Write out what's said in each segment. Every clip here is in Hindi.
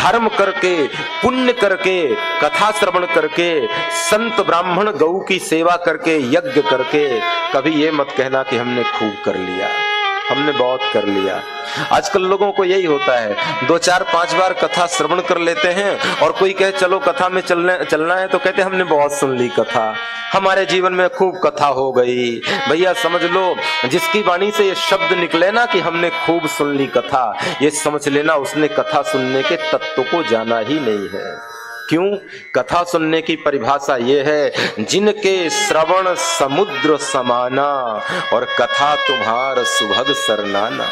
धर्म करके, पुण्य करके, कथा श्रवण करके, संत ब्राह्मण गौ की सेवा करके, यज्ञ करके कभी ये मत कहना कि हमने खूब कर लिया, हमने बहुत कर लिया। आजकल लोगों को यही होता है, 2 4 5 बार कथा श्रवण कर लेते हैं और कोई कहे चलो कथा में चलना है तो कहते हमने बहुत सुन ली कथा, हमारे जीवन में खूब कथा हो गई। भैया समझ लो, जिसकी वाणी से ये शब्द निकले ना कि हमने खूब सुन ली कथा, ये समझ लेना उसने कथा सुनने के तत्व को जाना ही नहीं है। क्यों? कथा सुनने की परिभाषा ये है, जिनके श्रवण समुद्र समाना और कथा तुम्हार सुभग सरनाना।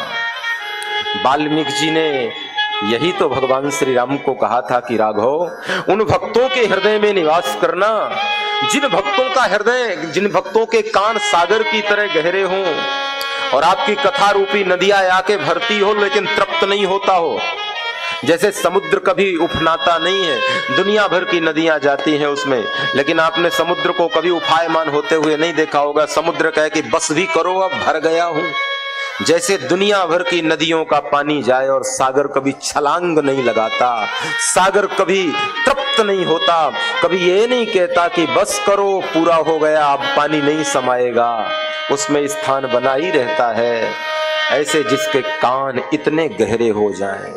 वाल्मीकि जी ने यही तो भगवान श्री राम को कहा था कि राघव, उन भक्तों के हृदय में निवास करना जिन भक्तों का हृदय, जिन भक्तों के कान सागर की तरह गहरे हों और आपकी कथा रूपी नदियां आके भरती हो लेकिन तृप्त नहीं होता हो। जैसे समुद्र कभी उफनाता नहीं है, दुनिया भर की नदियां जाती हैं उसमें, लेकिन आपने समुद्र को कभी उफायमान होते हुए नहीं देखा होगा। समुद्र कहे कि बस भी करो, अब भर गया हूं। जैसे दुनिया भर की नदियों का पानी जाए और सागर कभी छलांग नहीं लगाता, सागर कभी तृप्त नहीं होता, कभी ये नहीं कहता कि बस करो पूरा हो गया अब पानी नहीं समाएगा, उसमें स्थान बना ही रहता है। ऐसे जिसके कान इतने गहरे हो जाएं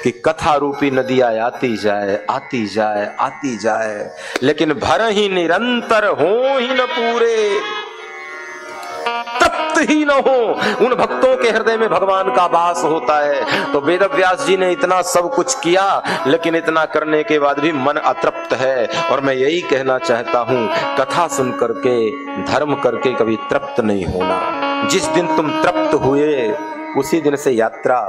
कि कथा रूपी नदियां आती जाए, आती जाए, आती जाए, लेकिन भर ही निरंतर हो ही न पूरे, तृप्त ही न हो, उन भक्तों के हृदय में भगवान का वास होता है। तो वेद व्यास जी ने इतना सब कुछ किया, लेकिन इतना करने के बाद भी मन अतृप्त है। और मैं यही कहना चाहता हूं, कथा सुन करके, धर्म करके कभी तृप्त नहीं होना। जिस दिन तुम तृप्त हुए उसी दिन से यात्रा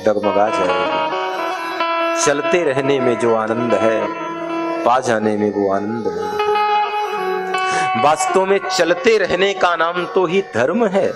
डगमगा जाएगी। चलते रहने में जो आनंद है, पा जाने में वो आनंद नहीं। वास्तव में चलते रहने का नाम तो ही धर्म है।